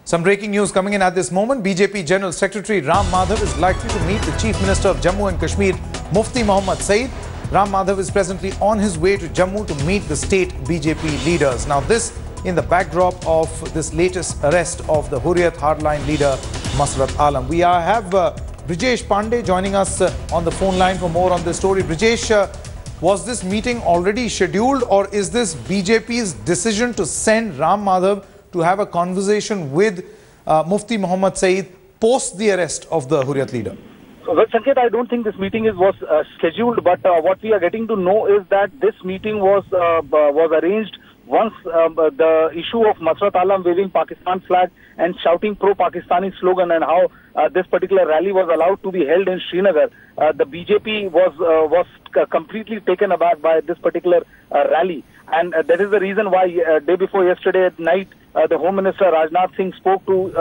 Some breaking news coming in at this moment. BJP General Secretary Ram Madhav is likely to meet the Chief Minister of Jammu and Kashmir, Mufti Mohammad Saeed. Ram Madhav is presently on his way to Jammu to meet the state BJP leaders. Now this in the backdrop of this latest arrest of the Hurriyat hardline leader Masrat Alam. We have Brijesh Pandey joining us on the phone line for more on this story. Brijesh, was this meeting already scheduled, or is this BJP's decision to send Ram Madhav to have a conversation with Mufti Mohammad Saeed post the arrest of the Hurriyat leader? Well, Sanket, I don't think this meeting was scheduled, but what we are getting to know is that this meeting was arranged once the issue of Masrat Alam waving Pakistan flag and shouting pro-Pakistani slogan and how this particular rally was allowed to be held in Srinagar. The BJP was completely taken aback by this particular rally. And that is the reason why day before yesterday at night, the Home Minister Rajnath Singh spoke to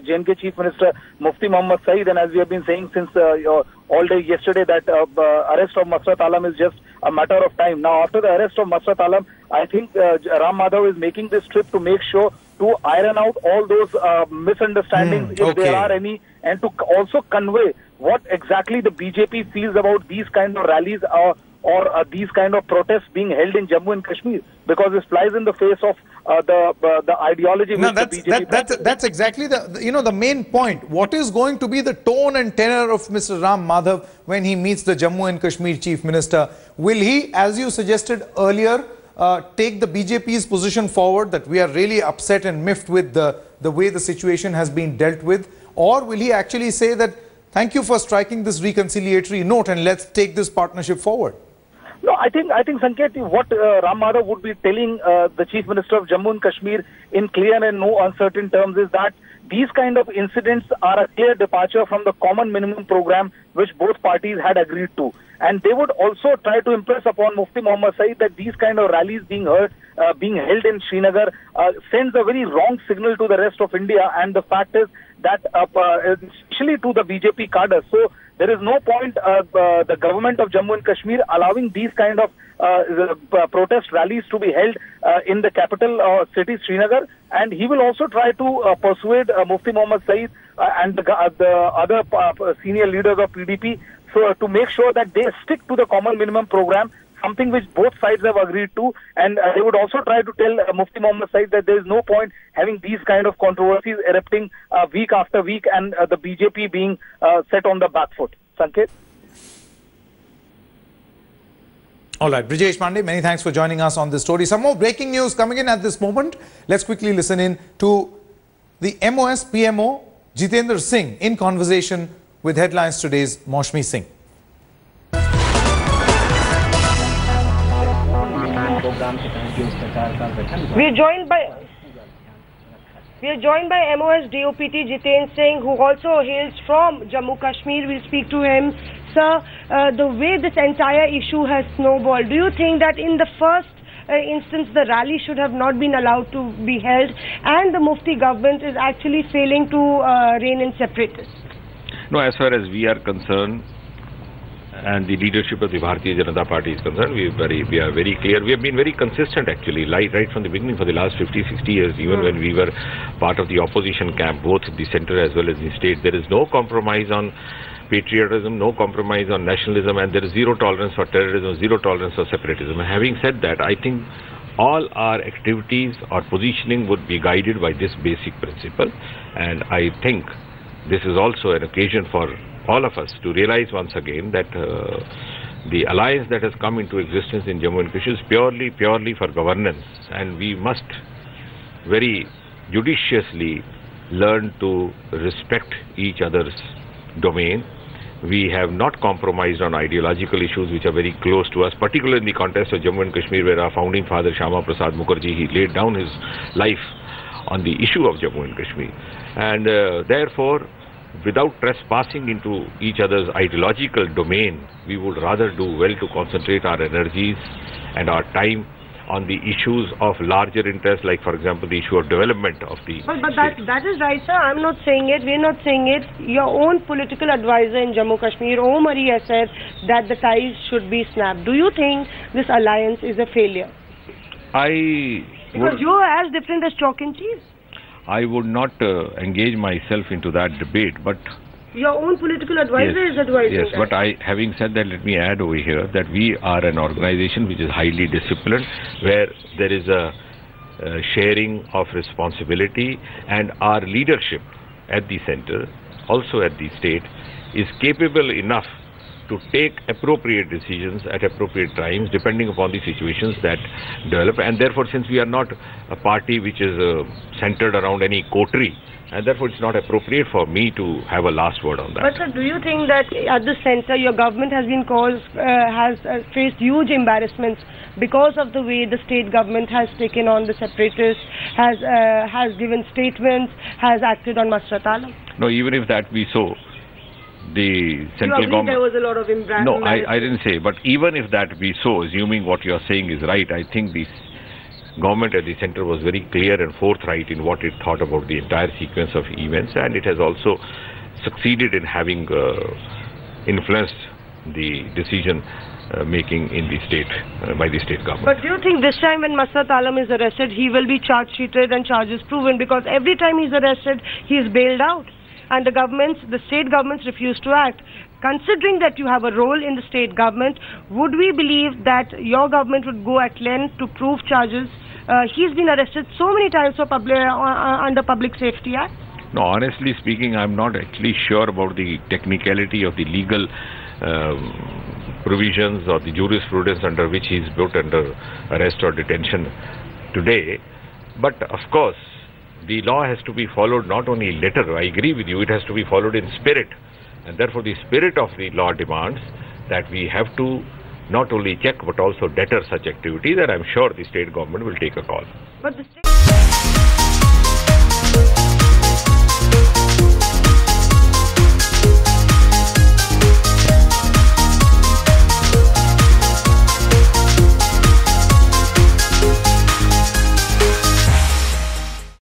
J&K Chief Minister Mufti Mohammad Saeed, and as we have been saying since all day yesterday that arrest of Masrat Alam is just a matter of time. Now after the arrest of Masrat Alam, I think Ram Madhav is making this trip to make sure to iron out all those misunderstandings if there are any, and to also convey what exactly the BJP feels about these kind of rallies or these kind of protests being held in Jammu and Kashmir, because this flies in the face of the ideology. No, that's exactly the main point. What is going to be the tone and tenor of Mr. Ram Madhav when he meets the Jammu and Kashmir Chief Minister? Will he, as you suggested earlier, take the BJP's position forward that we are really upset and miffed with the way the situation has been dealt with, or will he actually say that thank you for striking this reconciliatory note and let's take this partnership forward? No, I think Sanket, what Ram Madhav would be telling the Chief Minister of Jammu and Kashmir in clear and no uncertain terms is that these kind of incidents are a clear departure from the common minimum program which both parties had agreed to. And they would also try to impress upon Mufti Mohammad Saeed that these kind of rallies being held in Srinagar sends a very wrong signal to the rest of India. And the fact is that especially to the BJP cadre. So there is no point the government of Jammu and Kashmir allowing these kind of protest rallies to be held in the capital city Srinagar, and he will also try to persuade Mufti Mohammad Saeed and the other senior leaders of PDP so to make sure that they stick to the common minimum program, something which both sides have agreed to, and they would also try to tell Mufti Mohammad Saeed that there is no point having these kind of controversies erupting week after week and the BJP being set on the back foot. Sanket? All right, Brijesh Pandey, many thanks for joining us on this story. Some more breaking news coming in at this moment. Let's quickly listen in to the MOS PMO Jitendra Singh in conversation with Headlines Today's Maushmi Singh. We are joined by MOS DOPT Jitendra Singh, who also hails from Jammu Kashmir. We'll speak to him. Sir, the way this entire issue has snowballed, do you think that in the first instance the rally should have not been allowed to be held, and the Mufti government is actually failing to rein in separatists? No, as far as we are concerned, and the leadership of the Bharatiya Janata Party is concerned, we are very clear. We have been very consistent actually, right from the beginning for the last 50-60 years, even when we were part of the opposition camp, both the center as well as the state. There is no compromise on patriotism, no compromise on nationalism, and there is zero tolerance for terrorism, zero tolerance for separatism. And having said that, I think all our activities or positioning would be guided by this basic principle, and I think this is also an occasion for all of us to realize once again that the alliance that has come into existence in Jammu and Kashmir is purely for governance, and we must very judiciously learn to respect each other's domain. We have not compromised on ideological issues which are very close to us, particularly in the context of Jammu and Kashmir, where our founding father Shyama Prasad Mukherjee, he laid down his life on the issue of Jammu and Kashmir. And therefore, without trespassing into each other's ideological domain, we would rather do well to concentrate our energies and our time on the issues of larger interest, like for example the issue of development of the But that is right, sir. I'm not saying it, we're not saying it. Your own political advisor in Jammu Kashmir, Om Ari, has said that the ties should be snapped. Do you think this alliance is a failure? Because you are as different as chalk and cheese. I would not engage myself into that debate, but Your own political advisor is advising yes, that. but having said that, let me add over here that we are an organization which is highly disciplined, where there is a sharing of responsibility, and our leadership at the center, also at the state, is capable enough to take appropriate decisions at appropriate times depending upon the situations that develop. And therefore, since we are not a party which is centered around any coterie, and therefore it's not appropriate for me to have a last word on that. But sir, do you think that at the center your government has been faced huge embarrassments because of the way the state government has taken on the separatists, has given statements, has acted on Masrat Alam? No, even if that be so, the central government... there was a lot of embarrassment? No, I didn't say, but even if that be so, assuming what you are saying is right, I think the government at the center was very clear and forthright in what it thought about the entire sequence of events, and it has also succeeded in having influenced the decision making in the state, by the state government. But do you think this time when Masrat Alam is arrested, he will be charge-sheeted and charges proven? Because every time he's arrested, he is bailed out. And the state governments refuse to act. Considering that you have a role in the state government, would we believe that your government would go at length to prove charges? He's been arrested so many times for under Public Safety Act. No, honestly speaking, I'm not actually sure about the technicality of the legal provisions or the jurisprudence under which he's brought under arrest or detention today. But of course, the law has to be followed not only in letter, I agree with you, it has to be followed in spirit. And therefore the spirit of the law demands that we have to not only check but also deter such activities, and I'm sure the state government will take a call. But the state